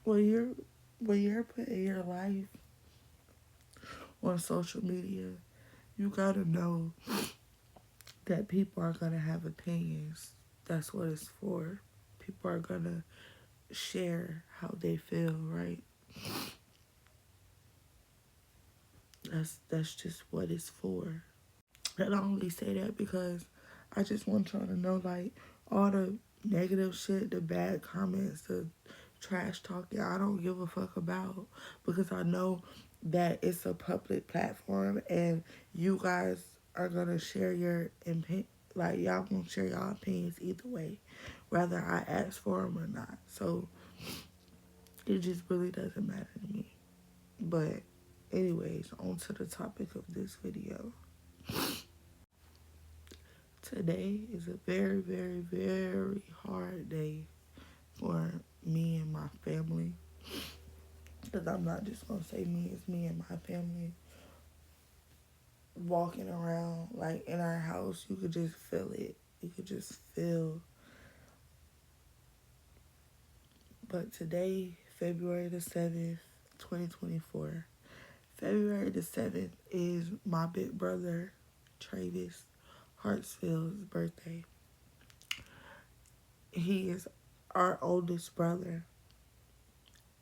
when you're putting your life on social media, you gotta know that people are gonna have opinions. That's what it's for. People are gonna share how they feel, right? That's just what it's for. And I only say that because I just want y'all to know, like, all the negative shit, the bad comments, the trash talking, I don't give a fuck about, because I know that it's a public platform and you guys are gonna share your opinion. Like, y'all gonna share y'all opinions either way, whether I ask for them or not. So it just really doesn't matter to me. But anyways, on to the topic of this video. Today is a very, very, very hard day for me and my family. Because I'm not just going to say me, it's me and my family walking around like in our house. You could just feel it. You could just feel. But today, February the 7th, 2024, February the 7th is my big brother, Travis Hartsfield's birthday. He is our oldest brother,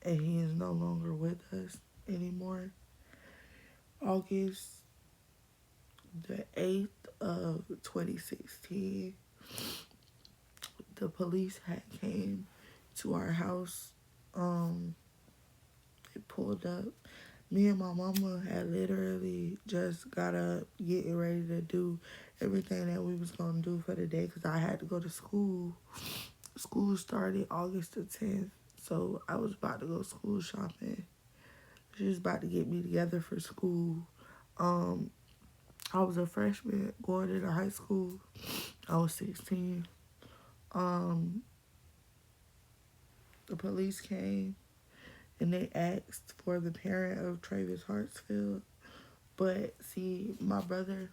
and he is no longer with us anymore. August the 8th of 2016, the police had came to our house. They pulled up. Me and my mama had literally just got up, getting ready to do everything that we was gonna do for the day, because I had to go to school. School started August the 10th, so I was about to go school shopping. She was about to get me together for school. Um, I was a freshman going into high school. I was 16. Um, the police came and they asked for the parent of Travis Hartsfield. But see, my brother,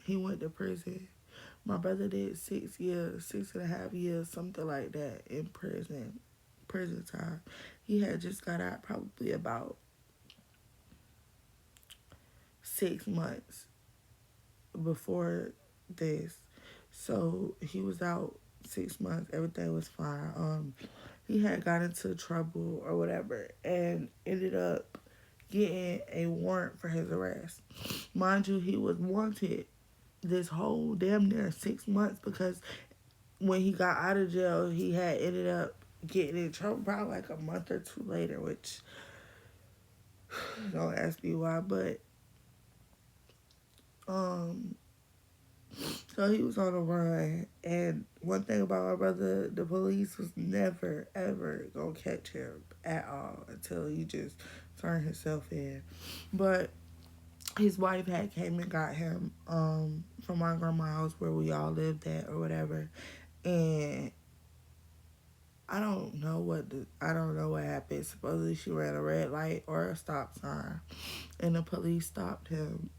he went to prison. My brother did 6 years, 6.5 years, something like that in prison time. He had just got out probably about 6 months before this. So he was out 6 months. Everything was fine. He had got into trouble or whatever and ended up getting a warrant for his arrest. Mind you, he was wanted this whole damn near 6 months, because when he got out of jail, he had ended up getting in trouble probably like a month or two later, which don't ask me why, but um so he was on a run. And one thing about my brother, the police was never, ever gonna catch him at all until he just turned himself in. But his wife had came and got him from my grandma's house where we all lived at or whatever. And I don't know what happened. Supposedly she ran a red light or a stop sign, and the police stopped him.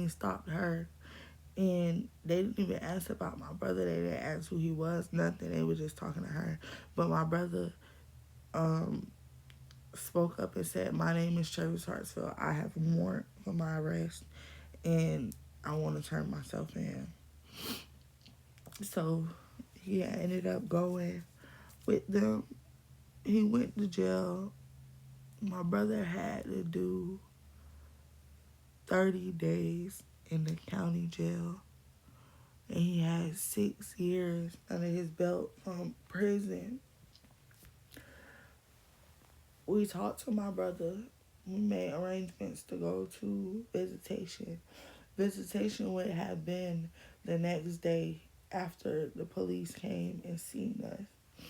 Stopped her. And they didn't even ask about my brother. They didn't ask who he was, nothing. They were just talking to her. But my brother spoke up and said, "My name is Travis Hartsfield. I have a warrant for my arrest, and I want to turn myself in." So he ended up going with them. He went to jail. My brother had to do 30 days in the county jail. And he had 6 years under his belt from prison. We talked to my brother. We made arrangements to go to visitation. Visitation would have been the next day after the police came and seen us.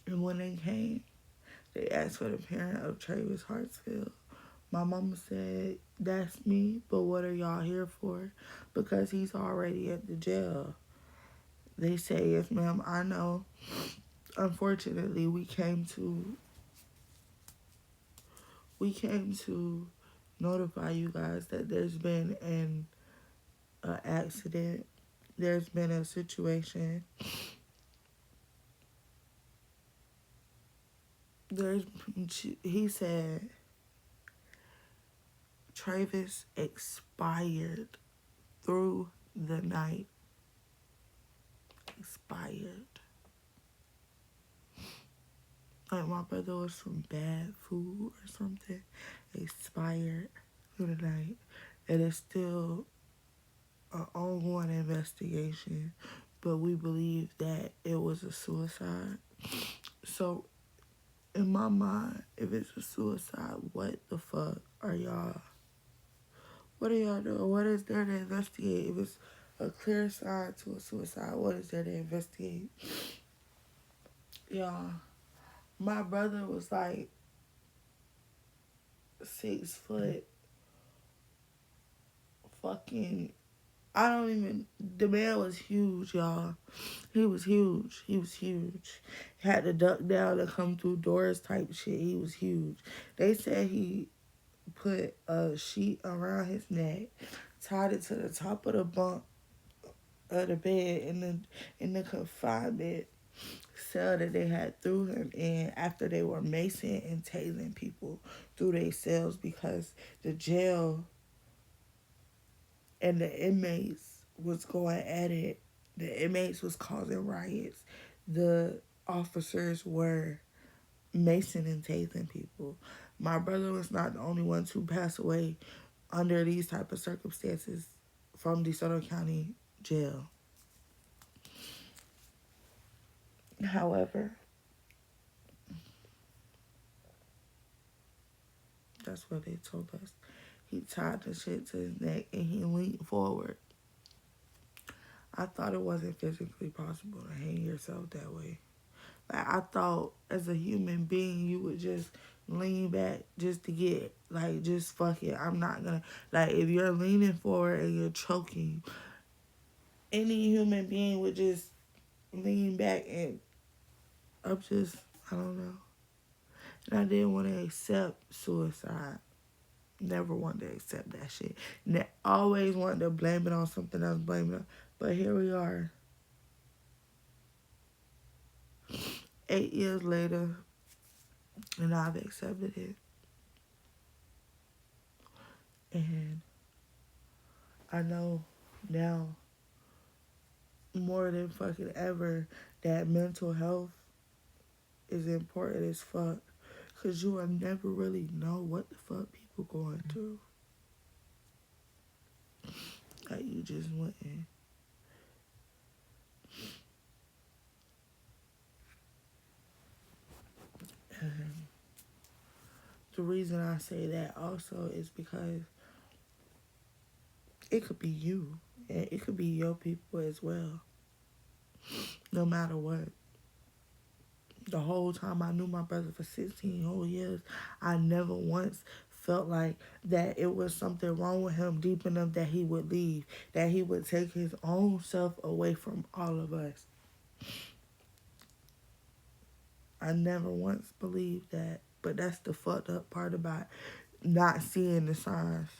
And when they came, they asked for the parent of Travis Hartsfield. My mama said, "That's me, but what are y'all here for?" Because he's already at the jail. They say, "Yes, ma'am, I know. Unfortunately, we came to notify you guys that there's been an accident. There's been a situation there's he said Travis expired through the night. Expired. Like my brother was from bad food or something. Expired through the night. It is still an ongoing investigation, but we believe that it was a suicide. So in my mind, if it's a suicide, what the fuck are y'all? What are y'all doing? What is there to investigate? If it's a clear sign to a suicide, what is there to investigate? Y'all, my brother was like 6 foot fucking. I don't even. The man was huge, y'all. He was huge. He was huge. Had to duck down to come through doors type shit. He was huge. They said he put a sheet around his neck, tied it to the top of the bunk of the bed in the confinement cell that they had threw him in after they were macing and tasing people through their cells because the jail and the inmates was going at it. The inmates was causing riots. The officers were macing and tasing people. My brother was not the only one to pass away under these type of circumstances from DeSoto County Jail. However, that's what they told us. He tied the shit to his neck and he leaned forward. I thought it wasn't physically possible to hang yourself that way. Like I thought as a human being you would just lean back just to get like just fuck it. I'm not gonna like if you're leaning forward and you're choking, any human being would just lean back and I'm just I don't know. And I didn't want to accept suicide. Never wanted to accept that shit. Always wanted to blame it on something else, blame it on. But here we are. 8 years later, and I've accepted it. And I know now more than fucking ever that mental health is important as fuck. Cause you will never really know what the fuck people going through. Like you just wouldn't. And the reason I say that also is because it could be you. And it could be your people as well. No matter what. The whole time I knew my brother for 16 whole years, I never once felt like that it was something wrong with him deep enough that he would leave, that he would take his own self away from all of us. I never once believed that, but that's the fucked up part about not seeing the signs.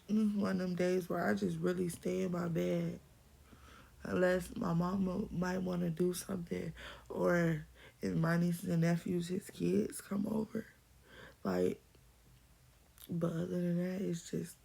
It's one of them days where I just really stay in my bed unless my mama might want to do something or if my nieces and nephews, his kids, come over. Like, but other than that, it's just